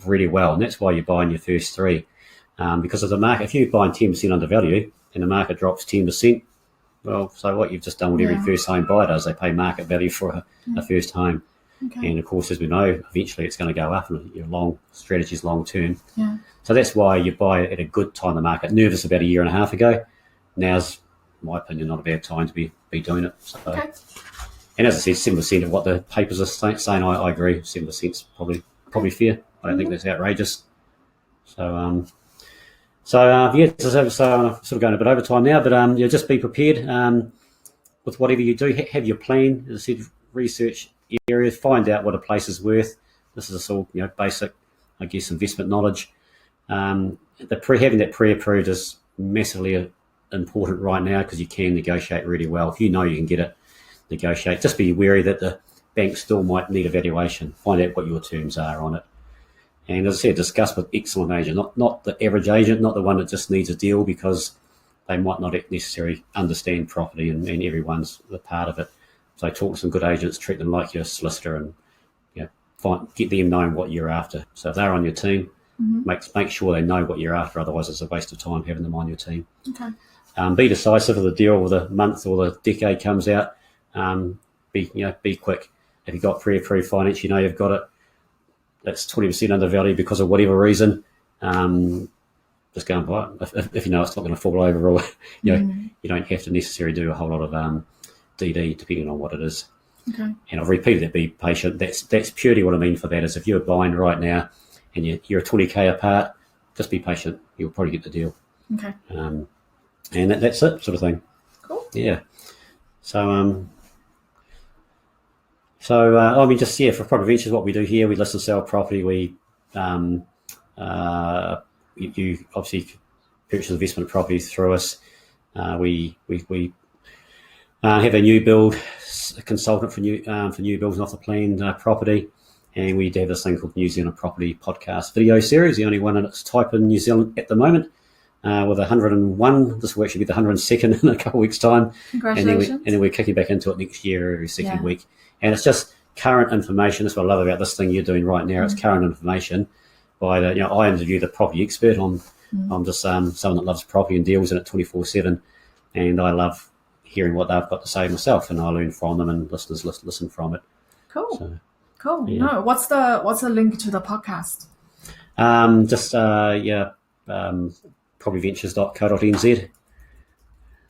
really well, and that's why you buy in your first 3. Because of the market, if you're buying 10% under value and the market drops 10%, well, so what? You've just done what every first home buyer does. They pay market value for a first home. Okay. And of course, as we know, eventually it's going to go up, and your strategy is long term. Yeah. So that's why you buy at a good time in the market. Nervous about a year and a half ago. Now's, in my opinion, not a bad time to be doing it. So, and as I said, 7% of what the papers are saying, I agree. 7% is probably fair. I don't think that's outrageous. So I'm sort of going a bit over time now, but just be prepared with whatever you do. Have your plan. As I said, research areas, find out what a place is worth. This is all basic, I guess, investment knowledge. Having that pre-approved is massively important right now because you can negotiate really well. If you know you can get it, negotiate. Just be wary that the bank still might need a valuation. Find out what your terms are on it. And as I said, discuss with excellent agent, not the average agent, not the one that just needs a deal because they might not necessarily understand property and everyone's a part of it. So talk to some good agents, treat them like your solicitor and get them knowing what you're after. So if they're on your team, make sure they know what you're after. Otherwise, it's a waste of time having them on your team. Okay. Be decisive if the deal or the month or the decade comes out. Be quick. If you've got pre-approved finance, you've got it. That's 20% undervalued because of whatever reason. Just go and buy it. If you know it's not going to fall over, or you don't have to necessarily do a whole lot of DD depending on what it is. Okay. And I've repeated that. Be patient. That's purely what I mean for that. Is if you're buying right now and you're a 20k apart, just be patient. You'll probably get the deal. Okay. And that's it, sort of thing. Cool. Yeah. So for Property Ventures, what we do here, we list and sell property. We you obviously purchase investment properties through us. We have a new build consultant for new builds and off the plan property, and we have this thing called New Zealand Property Podcast video series, the only one in its type in New Zealand at the moment. With 101, this will actually be the 102nd in a couple of weeks' time. Congratulations. And then we're kicking back into it next year every second week. And it's just current information. That's what I love about this thing you're doing right now. It's current information. I interview the property expert. I'm just someone that loves property and deals in it 24/7, and I love hearing what they've got to say myself, and I learn from them, and listeners listen from it. Cool. So, cool. Yeah. No, what's the link to the podcast? Propertyventures.co.nz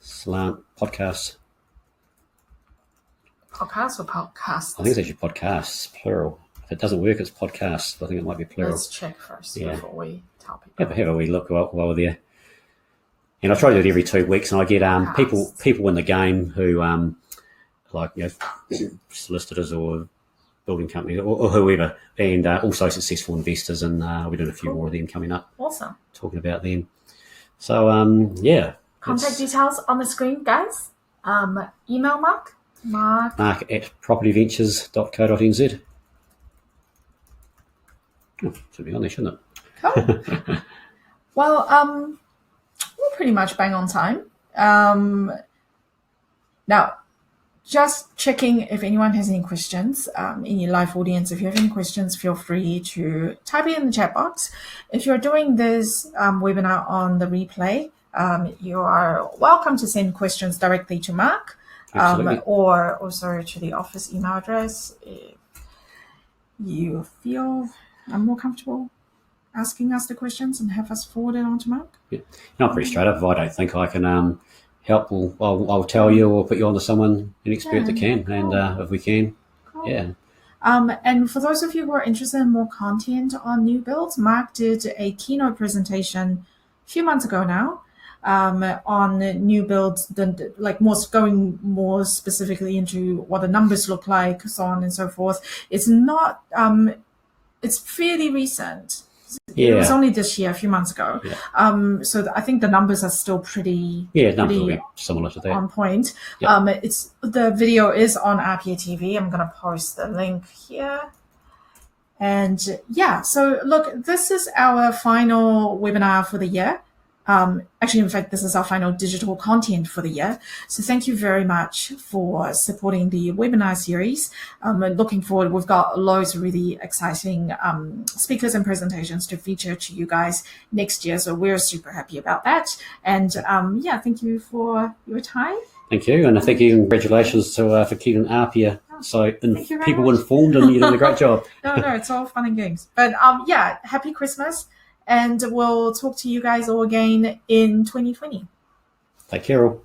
slant podcasts. Podcast or podcasts? I think it's actually podcasts, plural. If it doesn't work, it's podcasts. I think it might be plural. Let's check first before we tell people. Have a wee look while we're there. And I try to do it every 2 weeks, and I get people in the game who solicitors or building companies or whoever, and also successful investors, and we're doing a few more of them coming up. Awesome. Talking about them. So Contact details on the screen, guys. Email Mark at propertyventures.co.nz. Oh, should be on there, shouldn't it? Cool. Well, we're pretty much bang on time. Now, just checking if anyone has any questions in your live audience. If you have any questions, feel free to type it in the chat box. If you're doing this webinar on the replay, you are welcome to send questions directly to Mark or also to the office email address if you feel more comfortable asking us the questions and have us forward it on to Mark. Yeah. I'm pretty straight up. If I don't think I can help, I'll tell you or put you on to someone, an expert that can, cool. And if we can, Cool. yeah. And for those of you who are interested in more content on new builds, Mark did a keynote presentation a few months ago now on new builds, going more specifically into what the numbers look like, so on and so forth. It's not, it's fairly recent. Yeah. It was only this year, a few months ago. Yeah. So I think the numbers are still pretty Numbers will be similar to that. on point. Yep. The video is on APIA TV. I'm going to post the link here. And so look, this is our final webinar for the year. Actually, in fact, this is our final digital content for the year. So thank you very much for supporting the webinar series. Looking forward, we've got loads of really exciting speakers and presentations to feature to you guys next year. So we're super happy about that. And thank you for your time. Thank you, and thank you, and congratulations for keeping APIA people much. informed, and you're doing a great job. No, it's all fun and games. But happy Christmas. And we'll talk to you guys all again in 2020. Take care all.